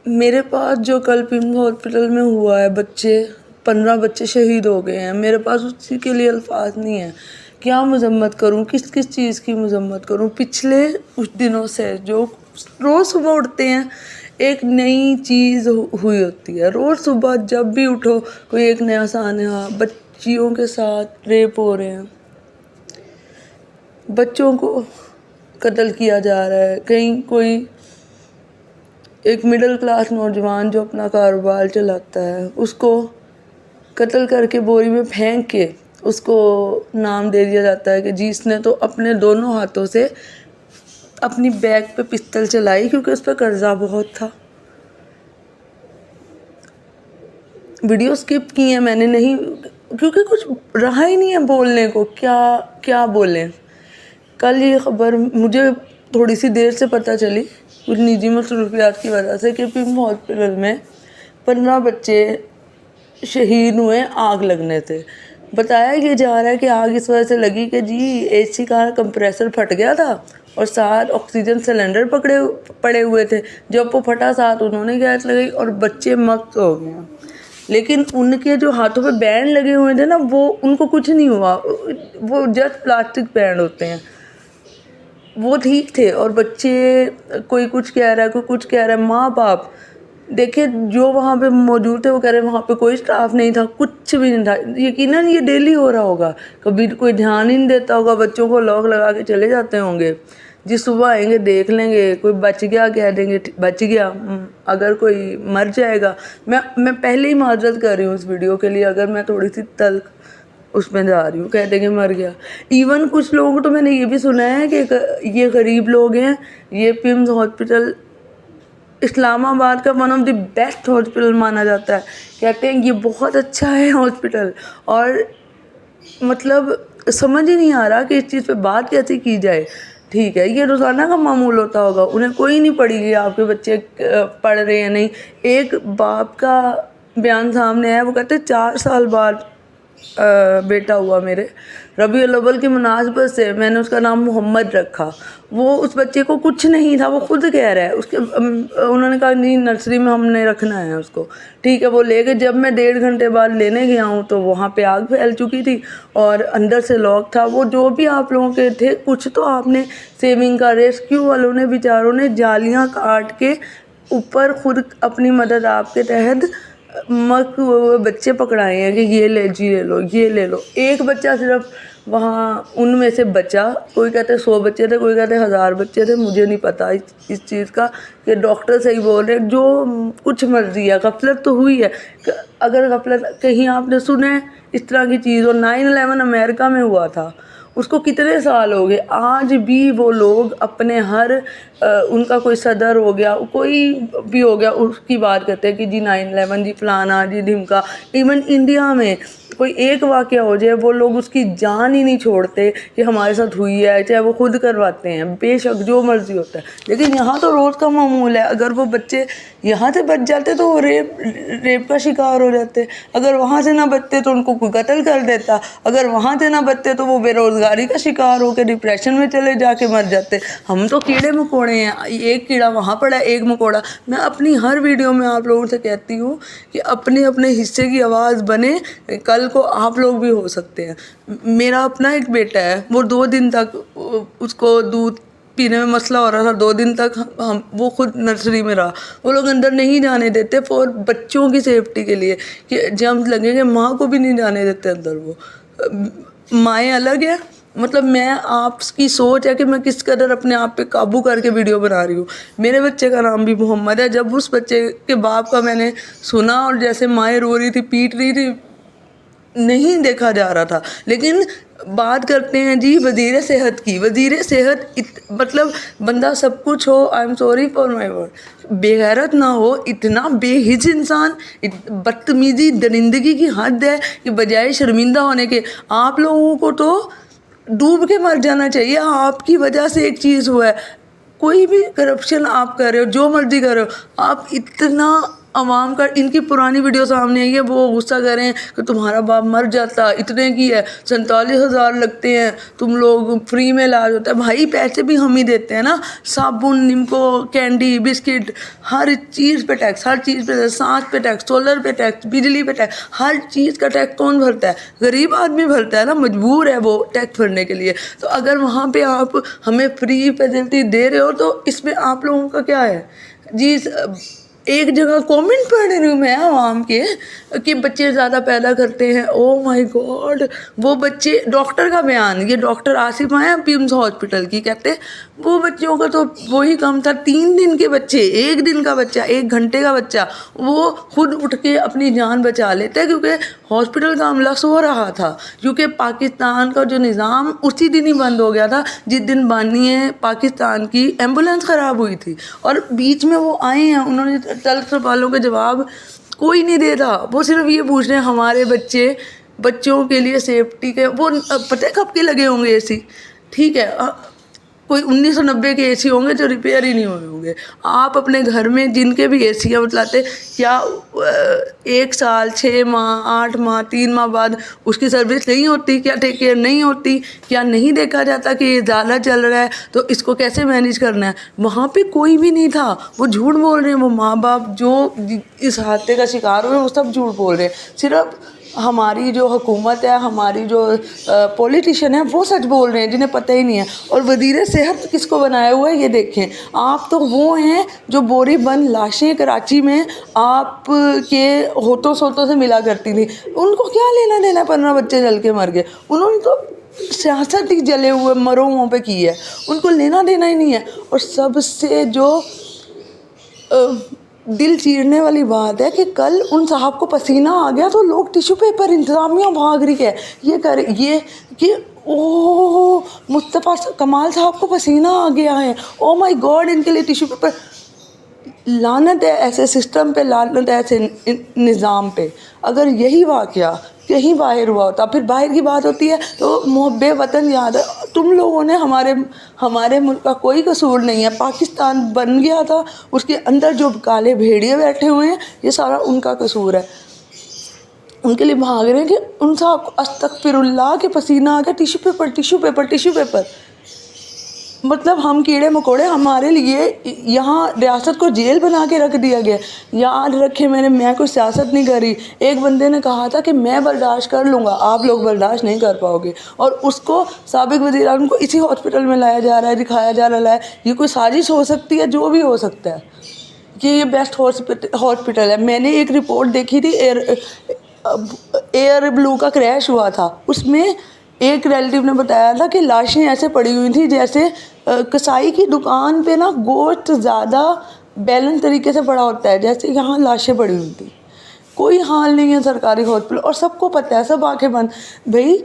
میرے پاس جو کل پنگ ہاسپٹل میں ہوا ہے، 15 بچے شہید ہو گئے ہیں، میرے پاس اسی کے لیے الفاظ نہیں ہیں. کیا مذمت کروں، کس چیز کی مذمت کروں. پچھلے کچھ دنوں سے جو روز صبح اٹھتے ہیں ایک نئی چیز ہوئی ہوتی ہے. روز صبح جب بھی اٹھو کوئی ایک نیا سانحہ. بچیوں کے ساتھ ریپ ہو رہے ہیں، بچوں کو قتل کیا جا رہا ہے. کہیں کوئی ایک مڈل کلاس نوجوان جو اپنا کاروبار چلاتا ہے اس کو قتل کر کے بوری میں پھینک کے اس کو نام دے دیا جاتا ہے کہ جی اس نے تو اپنے دونوں ہاتھوں سے اپنی بیک پہ پستل چلائی کیونکہ اس پہ قرضہ بہت تھا. ویڈیو سکپ کی ہیں میں نے، نہیں کیونکہ کچھ رہا ہی نہیں ہے بولنے کو. کیا بولیں. کل یہ خبر مجھے تھوڑی سی دیر سے پتہ چلی کچھ نجی مصروفیات کی وجہ سے کہ پنگ ہاسپٹل میں 15 بچے شہید ہوئے آگ لگنے سے. بتایا یہ جا رہا ہے کہ آگ اس وجہ سے لگی کہ جی اے سی کا کمپریسر پھٹ گیا تھا اور ساتھ آکسیجن سلنڈر پڑے ہوئے تھے. جب وہ پھٹا ساتھ انہوں نے گیس لگائی اور بچے مست ہو گئے. لیکن ان کے جو ہاتھوں پہ بینڈ لگے ہوئے تھے نا وہ ان کو کچھ نہیں ہوا، وہ جسٹ پلاسٹک بینڈ ہوتے ہیں، وہ ٹھیک تھے. اور بچے کوئی کچھ کہہ رہا ہے کوئی کچھ کہہ رہا ہے. ماں باپ دیکھیں جو وہاں پہ موجود تھے وہ کہہ رہے ہیں وہاں پہ کوئی سٹاف نہیں تھا، کچھ بھی نہیں تھا. یقیناً یہ ڈیلی ہو رہا ہوگا، کبھی کوئی دھیان ہی نہیں دیتا ہوگا، بچوں کو لاک لگا کے چلے جاتے ہوں گے. جس صبح آئیں گے دیکھ لیں گے، کوئی بچ گیا کہہ دیں گے بچ گیا. اگر کوئی مر جائے گا، میں پہلے ہی معذرت کر رہی ہوں اس ویڈیو کے لیے اگر میں تھوڑی سی تلخ اس میں جا رہی ہوں، کہہ دیں گے مر گیا. ایون کچھ لوگوں کو تو میں نے یہ بھی سنا ہے کہ یہ غریب لوگ ہیں. یہ پمز ہاسپٹل اسلام آباد کا one of the best hospital مانا جاتا ہے. کہتے ہیں یہ بہت اچھا ہے ہاسپٹل، اور مطلب سمجھ ہی نہیں آ رہا کہ اس چیز پہ بات کیسے کی جائے. ٹھیک ہے یہ روزانہ کا معمول ہوتا ہوگا، انہیں کوئی نہیں پڑی گی آپ کے بچے پڑھ رہے ہیں نہیں. ایک باپ کا بیان سامنے آیا، وہ کہتے 4 سال بعد بیٹا ہوا میرے. ربیع الاول کی مناسبت سے میں نے اس کا نام محمد رکھا. وہ اس بچے کو کچھ نہیں تھا، وہ خود کہہ رہا ہے. انہوں نے کہا نہیں نرسری میں ہم نے رکھنا ہے اس کو. ٹھیک ہے وہ لے کے جب میں 1.5 گھنٹے بعد لینے گیا ہوں تو وہاں پہ آگ پھیل چکی تھی اور اندر سے لاک تھا. وہ جو بھی آپ لوگوں کے تھے کچھ تو آپ نے سیونگ کا، ریسکیو والوں نے بیچاروں نے جالیاں کاٹ کے اوپر خود اپنی مدد آپ کے تحت بچے پکڑائے ہیں کہ یہ لے جی لے لو یہ لے لو. ایک بچہ صرف وہاں ان میں سے بچا. کوئی کہتے 100 بچے تھے، کوئی کہتے 1000 بچے تھے. مجھے نہیں پتا اس چیز کا کہ ڈاکٹر صحیح بول رہے. جو کچھ مرضی ہے، غفلت تو ہوئی ہے. اگر غفلت کہیں آپ نے سنا ہے اس طرح کی چیز، اور 9/11 امریکہ میں ہوا تھا، اس کو کتنے سال ہو گئے. آج بھی وہ لوگ اپنے ان کا کوئی صدر ہو گیا کوئی بھی ہو گیا اس کی بات کرتے ہیں کہ جی 9/11 جی فلانا جی ڈھمکا. ایون انڈیا میں کوئی ایک واقعہ ہو جائے وہ لوگ اس کی جان ہی نہیں چھوڑتے کہ ہمارے ساتھ ہوئی ہے، چاہے وہ خود کرواتے ہیں. بے شک جو مرضی ہوتا ہے، لیکن یہاں تو روز کا معمول ہے. اگر وہ بچے یہاں سے بچ جاتے تو وہ ریپ کا شکار ہو جاتے. اگر وہاں سے نہ بچتے تو ان کو کوئی قتل کر دیتا. اگر وہاں سے نہ بچتے تو وہ بے روزگاری کا شکار ہو کے ڈپریشن میں چلے جا کے مر جاتے. ہم تو کیڑے مکوڑے ہیں، ایک کیڑا وہاں پڑا ایک مکوڑا. میں اپنی ہر ویڈیو میں آپ لوگوں سے کہتی ہوں کہ اپنے حصے کی آواز بنے، کل کو آپ لوگ بھی ہو سکتے ہیں. میرا اپنا ایک بیٹا ہے، وہ 2 دن تک اس کو دودھ پینے میں مسئلہ ہو رہا تھا. 2 دن تک وہ خود نرسری میں رہا. وہ لوگ اندر نہیں جانے دیتے فور بچوں کی سیفٹی کے لیے کہ جب لگیں گے ماں کو بھی نہیں جانے دیتے اندر. وہ مائیں الگ ہیں. مطلب میں آپ کی سوچ ہے کہ میں کس قدر اپنے آپ پہ قابو کر کے ویڈیو بنا رہی ہوں. میرے بچے کا نام بھی محمد ہے. جب اس بچے کے باپ کا میں نے سنا اور جیسے مائیں رو رہی تھی پیٹ رہی تھی، نہیں دیکھا جا رہا تھا. لیکن بات کرتے ہیں جی وزیر صحت کی. وزیر صحت مطلب بندہ سب کچھ ہو، I am sorry for my word, بے غیرت نہ ہو، اتنا بے حج انسان، بدتمیزی درندگی کی حد ہے کہ بجائے شرمندہ ہونے کے آپ لوگوں کو تو ڈوب کے مر جانا چاہیے. آپ کی وجہ سے ایک چیز ہوا ہے. کوئی بھی کرپشن آپ کر رہے ہو، جو مرضی کر رہے ہو، آپ اتنا عوام کا ان کی پرانی ویڈیو سامنے آئی ہے, وہ غصہ کریں کہ تمہارا باپ مر جاتا, اتنے کی ہے, 47,000 لگتے ہیں, تم لوگ فری میں علاج ہوتا ہے. بھائی پیسے بھی ہم ہی دیتے ہیں نا, صابن, نمکو, کینڈی, بسکٹ, ہر چیز پہ ٹیکس, ہر چیز پہ, سانس پہ ٹیکس, سولر پہ ٹیکس, بجلی پہ ٹیکس, ہر چیز کا ٹیکس کون بھرتا ہے؟ غریب آدمی بھرتا ہے نا, مجبور ہے وہ ٹیکس بھرنے کے لیے. تو اگر وہاں پہ آپ ہمیں فری فیسلٹی دے رہے ہو تو اس میں آپ لوگوں کا کیا ہے جی؟ ایک جگہ کومنٹ پڑھ رہی ہوں میں عوام کے کہ بچے زیادہ پیدا کرتے ہیں. او مائی گاڈ, وہ بچے, ڈاکٹر کا بیان, یہ ڈاکٹر آصف ہیں پیمز ہاسپٹل کی, کہتے وہ بچوں کا تو وہی کم تھا, 3 دن کے بچے, 1 دن کا بچہ, 1 گھنٹے کا بچہ, وہ خود اٹھ کے اپنی جان بچا لیتا ہے کیونکہ ہاسپٹل کا عملہ سو رہا تھا. کیونکہ پاکستان کا جو نظام اسی دن ہی بند ہو گیا تھا جس دن بانی پاکستان کی ایمبولینس خراب ہوئی تھی, اور بیچ میں وہ آئے ہیں, انہوں نے تلخ سوالوں کے جواب کوئی نہیں دے رہا. وہ صرف یہ پوچھ رہے ہیں ہمارے بچوں کے لیے سیفٹی کے, وہ پتہ ہے کب کے لگے ہوں گے اے سی, ٹھیک ہے, کوئی 1990 کے اے سی ہوں گے جو ریپیئر ہی نہیں ہوئے ہوں گے. آپ اپنے گھر میں جن کے بھی اے سی ہیں بتلاتے, کیا 1 سال 6 ماہ 8 ماہ 3 ماہ بعد اس کی سروس نہیں ہوتی؟ کیا ٹیک کیئر نہیں ہوتی؟ کیا نہیں دیکھا جاتا کہ یہ زیادہ چل رہا ہے تو اس کو کیسے مینیج کرنا ہے؟ وہاں پہ کوئی بھی نہیں تھا. وہ جھوٹ بول رہے ہیں, وہ ماں باپ جو اس حادثے کا شکار ہوئے وہ سب جھوٹ بول رہے ہیں. صرف ہماری جو حکومت ہے, ہماری جو پولیٹیشین ہیں وہ سچ بول رہے ہیں جنہیں پتہ ہی نہیں ہے. اور وزیر صحت کس کو بنایا ہوا ہے یہ دیکھیں آپ, تو وہ ہیں جو بوری بند لاشیں کراچی میں آپ کے ہوتوں سوتوں سے ملا کرتی تھی. ان کو کیا لینا دینا, 15 بچے جل کے مر گئے, انہوں نے تو سیاست ہی جلے ہوئے مروں وہاں پہ کی ہے, ان کو لینا دینا ہی نہیں ہے. اور سب سے جو دل چیرنے والی بات ہے کہ کل ان صاحب کو پسینہ آ گیا تو لوگ ٹیشو پیپر, انتظامیہ بھاگ رہی ہے یہ کرے یہ کہ اوہ مصطفیٰ کمال صاحب کو پسینہ آ گیا ہے, او مائی گاڈ, ان کے لیے ٹیشو پیپر. لعنت ہے ایسے سسٹم پہ, لعنت ہے ایسے نظام پہ. اگر یہی واقعہ کہیں باہر ہوا ہوتا, پھر باہر کی بات ہوتی ہے تو محب وطن یاد ہے. تم لوگوں نے ہمارے ملک کا کوئی قصور نہیں ہے. پاکستان بن گیا تھا, اس کے اندر جو کالے بھیڑیے بیٹھے ہوئے ہیں یہ سارا ان کا قصور ہے. ان کے لیے بھاگ رہے ہیں کہ ان صاحب کو استغفر اللہ کے پسینہ آ گیا, tissue paper tissue paper tissue paper. مطلب ہم کیڑے مکوڑے, ہمارے لیے یہاں ریاست کو جیل بنا کے رکھ دیا گیا. یاد رکھے میں کوئی سیاست نہیں کر رہی. ایک بندے نے کہا تھا کہ میں برداشت کر لوں گا, آپ لوگ برداشت نہیں کر پاؤ گے, اور اس کو سابق وزیر اعظم کو اسی ہاسپٹل میں لایا جا رہا ہے, دکھایا جا رہا ہے. یہ کوئی سازش ہو سکتی ہے, جو بھی ہو سکتا ہے کہ یہ بیسٹ ہاسپٹل ہے. میں نے ایک رپورٹ دیکھی تھی, ایئر بلو کا کریش ہوا تھا, اس میں ایک ریلیٹیو نے بتایا تھا کہ لاشیں ایسے پڑی ہوئی تھیں جیسے کسائی کی دکان پہ نا گوشت زیادہ بیلنس طریقے سے پڑا ہوتا ہے, جیسے یہاں لاشیں پڑی ہوئی تھیں. کوئی حال نہیں ہے سرکاری ہاسپٹل, اور سب کو پتہ ہے, سب آنکھیں بند. بھائی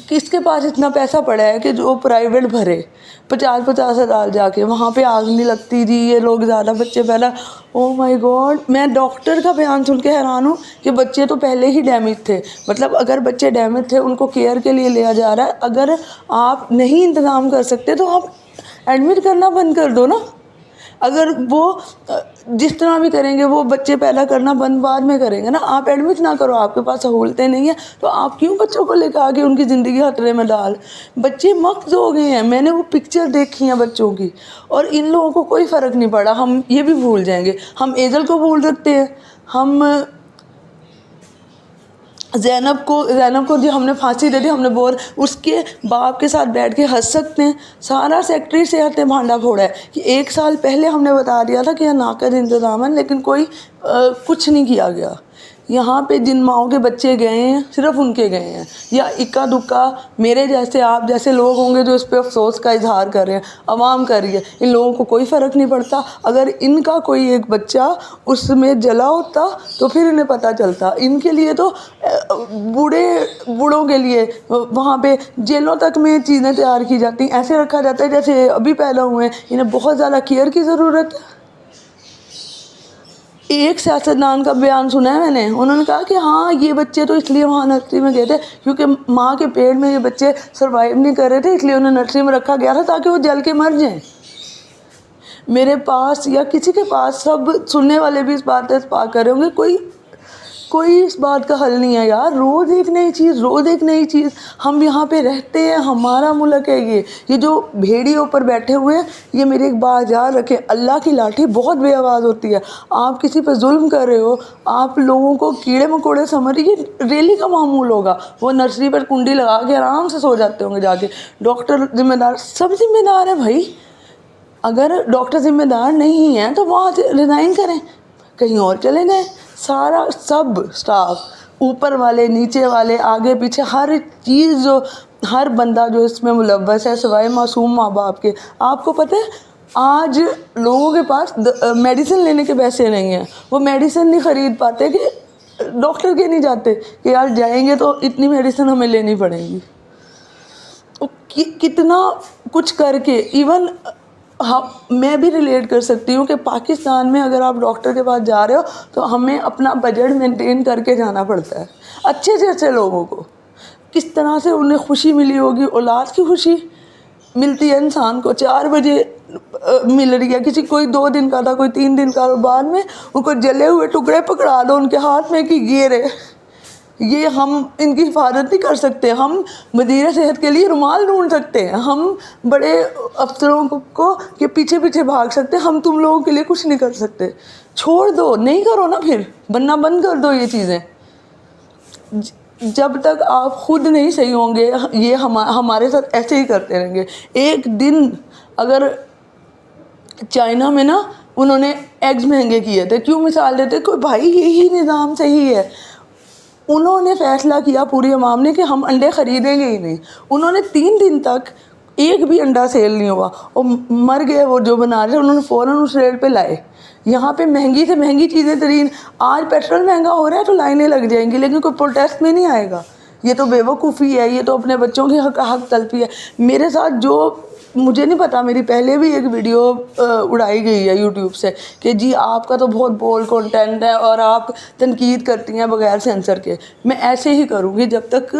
کس کے پاس اتنا پیسہ پڑا ہے کہ جو پرائیویٹ بھرے 50 ہزار جا کے, وہاں پہ آگ نہیں لگتی جی, یہ لوگ زیادہ بچے پیدا. او مائی گاڈ, میں ڈاکٹر کا بیان سن کے حیران ہوں کہ بچے تو پہلے ہی ڈیمیج تھے. مطلب اگر بچے ڈیمیج تھے ان کو کیئر کے لیے لیا جا رہا ہے, اگر آپ نہیں انتظام کر سکتے تو آپ ایڈمٹ کرنا بند کر دو نا. اگر وہ جس طرح بھی کریں گے وہ بچے پیدا کرنا بند بعد میں کریں گے نا, آپ ایڈمٹ نہ کرو, آپ کے پاس سہولتیں نہیں ہیں تو آپ کیوں بچوں کو لے کے آ کے ان کی زندگی خطرے میں ڈال. بچے مقصد ہو گئے ہیں, میں نے وہ پکچر دیکھی ہیں بچوں کی, اور ان لوگوں کو کوئی فرق نہیں پڑا. ہم یہ بھی بھول جائیں گے, ہم ایزل کو بھول سکتے ہیں, ہم زینب کو جو ہم نے پھانسی دے دی, ہم نے اس کے باپ کے ساتھ بیٹھ کے ہنس سکتے ہیں. سارا سیکٹری صحت نے بھانڈا پھوڑا ہے کہ 1 سال پہلے ہم نے بتا دیا تھا کہ یہ ناقص انتظام ہے, لیکن کوئی کچھ نہیں کیا گیا. یہاں پہ جن ماؤں کے بچے گئے ہیں صرف ان کے گئے ہیں, یا اکا دکا میرے جیسے آپ جیسے لوگ ہوں گے جو اس پہ افسوس کا اظہار کر رہے ہیں, عوام کر رہی ہے. ان لوگوں کو کوئی فرق نہیں پڑتا. اگر ان کا کوئی ایک بچہ اس میں جلا ہوتا تو پھر انہیں پتہ چلتا. ان کے لیے تو بوڑھوں کے لیے وہاں پہ جیلوں تک میں چیزیں تیار کی جاتی ہیں, ایسے رکھا جاتا ہے جیسے ابھی پیدا ہوئے ہیں, انہیں بہت زیادہ کیئر کی ضرورت ہے. ایک سیاستدان کا بیان سنا ہے میں نے, انہوں نے کہا کہ ہاں یہ بچے تو اس لیے وہاں نرسری میں گئے تھے کیونکہ ماں کے پیٹ میں یہ بچے سروائیو نہیں کر رہے تھے, اس لیے انہیں نرسری میں رکھا گیا تھا تاکہ وہ جل کے مر جائیں. میرے پاس یا کسی کے پاس، سب سننے والے بھی اس بات سے اتفاق کر رہے ہوں گے، کوئی اس بات کا حل نہیں ہے یار. روز ایک نئی چیز، روز ایک نئی چیز. ہم یہاں پہ رہتے ہیں، ہمارا ملک ہے یہ جو بھیڑیوں پر بیٹھے ہوئے ہیں. یہ میری ایک بات یاد رکھیں، اللہ کی لاٹھی بہت بے آواز ہوتی ہے. آپ کسی پہ ظلم کر رہے ہو، آپ لوگوں کو کیڑے مکوڑے سمجھ رہے، یہ ریلی کا معمول ہوگا. وہ نرسری پر کنڈی لگا کے آرام سے سو جاتے ہوں گے جا کے. ڈاکٹر ذمہ دار، سب ذمہ دار ہیں بھائی. اگر ڈاکٹر ذمہ دار نہیں ہیں تو وہاں سے ریزائن کریں، کہیں اور چلے جائیں. سارا سب اسٹاف، اوپر والے نیچے والے آگے پیچھے، ہر چیز، جو ہر بندہ جو اس میں ملوث ہے سوائے معصوم ماں باپ کے. آپ کو پتہ ہے آج لوگوں کے پاس میڈیسن لینے کے پیسے نہیں ہیں. وہ میڈیسن نہیں خرید پاتے کہ ڈاکٹر کے نہیں جاتے کہ یار جائیں گے تو اتنی میڈیسن ہمیں لینی پڑے گی. کتنا کچھ کر کے ایون میں بھی ریلیٹ کر سکتی ہوں کہ پاکستان میں اگر آپ ڈاکٹر کے پاس جا رہے ہو تو ہمیں اپنا بجٹ مینٹین کر کے جانا پڑتا ہے. اچھے سے اچھے لوگوں کو کس طرح سے انہیں خوشی ملی ہوگی، اولاد کی خوشی ملتی ہے انسان کو. 4 بجے مل رہی ہے، کسی کوئی 2 دن کا تھا، کوئی 3 دن کا، اور بعد میں ان کو جلے ہوئے ٹکڑے پکڑا دو ان کے ہاتھ میں کہ یہ رہے. یہ ہم ان کی حفاظت نہیں کر سکتے. ہم وزیر صحت کے لیے رومال ڈھونڈ سکتے ہیں، ہم بڑے افسروں کو کے پیچھے پیچھے بھاگ سکتے ہیں، ہم تم لوگوں کے لیے کچھ نہیں کر سکتے. چھوڑ دو، نہیں کرو نا، پھر بننا بند کر دو یہ چیزیں. جب تک آپ خود نہیں صحیح ہوں گے یہ ہمارے ساتھ ایسے ہی کرتے رہیں گے. ایک دن اگر چائنا میں نا انہوں نے ایگز مہنگے کیے تھے، کیوں مثال دیتے کہ بھائی یہی نظام صحیح ہے. انہوں نے فیصلہ کیا پوری عوام نے کہ ہم انڈے خریدیں گے ہی نہیں. انہوں نے 3 دن تک ایک بھی انڈا سیل نہیں ہوا، اور مر گئے وہ جو بنا رہے. انہوں نے فوراً اس ریٹ پہ لائے. یہاں پہ مہنگی سے مہنگی چیزیں ترین. آج پیٹرول مہنگا ہو رہا ہے تو لائنیں لگ جائیں گی، لیکن کوئی پروٹیسٹ میں نہیں آئے گا. یہ تو بے وقوفی ہے، یہ تو اپنے بچوں کی حق تلفی ہے. میرے ساتھ جو، مجھے نہیں پتا، میری پہلے بھی ایک ویڈیو اڑائی گئی ہے یوٹیوب سے کہ جی آپ کا تو بہت بولڈ کنٹینٹ ہے اور آپ تنقید کرتی ہیں بغیر سینسر کے. میں ایسے ہی کروں گی جب تک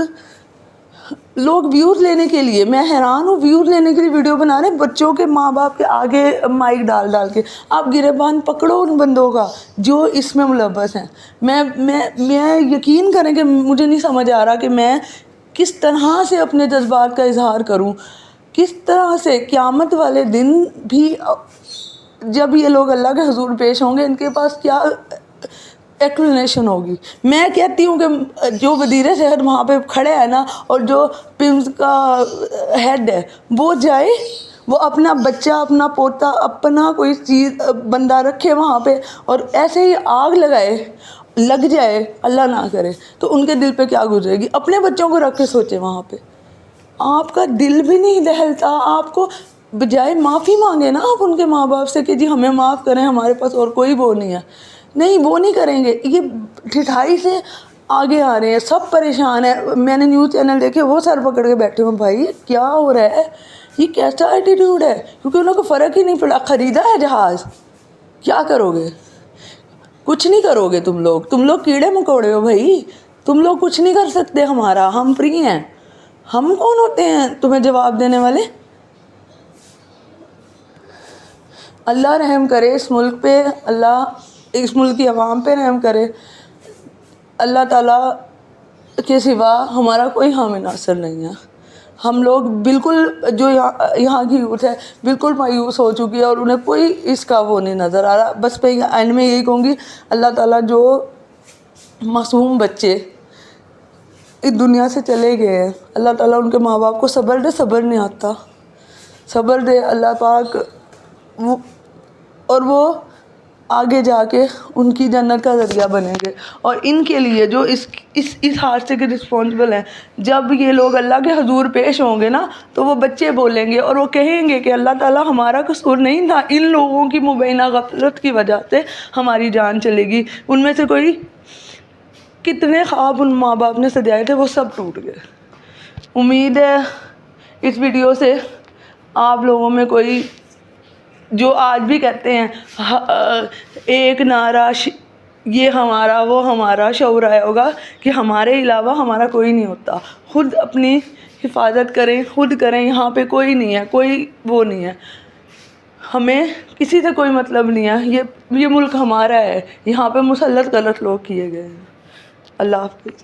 لوگ ویوز لینے کے لیے، میں حیران ہوں، ویوز لینے کے لیے ویڈیو بنا رہے ہیں بچوں کے ماں باپ کے آگے مائک ڈال کے. آپ گریبان پکڑو ان بندوں کا جو اس میں ملوث ہیں. میں یقین کریں کہ مجھے نہیں سمجھ آ رہا کہ میں کس طرح سے اپنے جذبات کا اظہار کروں، کس طرح سے قیامت والے دن بھی جب یہ لوگ اللہ کے حضور پیش ہوں گے ان کے پاس کیا ایکسپلینیشن ہوگی. میں کہتی ہوں کہ جو وزیر صحت وہاں پہ کھڑے ہیں نا، اور جو پمز کا ہیڈ ہے وہ جائے، وہ اپنا بچہ، اپنا پوتا، اپنا کوئی چیز بندہ رکھے وہاں پہ، اور ایسے ہی آگ لگ جائے، اللہ نہ کرے، تو ان کے دل پہ کیا گزرے گی. اپنے بچوں کو رکھ کے سوچے وہاں پہ. آپ کا دل بھی نہیں دہلتا. آپ کو بجائے معافی مانگے نا آپ ان کے ماں باپ سے کہ جی ہمیں معاف کریں، ہمارے پاس اور کوئی وہ نہیں ہے. نہیں، وہ نہیں کریں گے. یہ ٹھٹائی سے آگے آ رہے ہیں، سب پریشان ہیں. میں نے نیوز چینل دیکھے، وہ سر پکڑ کے بیٹھے ہوں، بھائی کیا ہو رہا ہے، یہ کیسا ایٹیٹیوڈ ہے. کیونکہ انہوں کو فرق ہی نہیں پڑا. خریدا ہے جہاز، کیا کرو گے؟ کچھ نہیں کرو گے تم لوگ کیڑے مکوڑے ہو بھائی. تم لوگ کچھ نہیں کر سکتے. ہم فری ہیں. ہم کون ہوتے ہیں تمہیں جواب دینے والے؟ اللہ رحم کرے اس ملک پہ، اللہ اس ملک کی عوام پہ رحم کرے. اللہ تعالیٰ کے سوا ہمارا کوئی حامی ناصر نہیں ہے. ہم لوگ بالکل، جو یہاں کی یوتھ ہے بالکل مایوس ہو چکی ہے، اور انہیں کوئی اس کا وہ نہیں نظر آ رہا. بس میں اینڈ میں یہی کہوں گی، اللہ تعالیٰ جو معصوم بچے اس دنیا سے چلے گئے ہیں، اللہ تعالیٰ ان کے ماں باپ کو صبر دے. صبر نہیں آتا، صبر دے اللہ پاک. اور وہ آگے جا کے ان کی جنت کا ذریعہ بنیں گے. اور ان کے لیے جو اس حادثے کے رسپانسبل ہیں، جب یہ لوگ اللہ کے حضور پیش ہوں گے نا، تو وہ بچے بولیں گے اور وہ کہیں گے کہ اللہ تعالیٰ ہمارا قصور نہیں تھا، ان لوگوں کی مبینہ غفلت کی وجہ سے ہماری جان چلے گی. ان میں سے کوئی کتنے خواب ان ماں باپ نے سجائے تھے وہ سب ٹوٹ گئے. امید ہے اس ویڈیو سے آپ لوگوں میں کوئی جو آج بھی کہتے ہیں ایک نعرہ یہ ہمارا وہ ہمارا، شعور آیا ہوگا کہ ہمارے علاوہ ہمارا کوئی نہیں ہوتا. خود اپنی حفاظت کریں، خود کریں. یہاں پہ کوئی نہیں ہے، کوئی وہ نہیں ہے. ہمیں کسی سے کوئی مطلب نہیں ہے، یہ ملک ہمارا ہے، یہاں پہ مسلط غلط لوگ کیے گئے ہیں۔ اللہ حافظ۔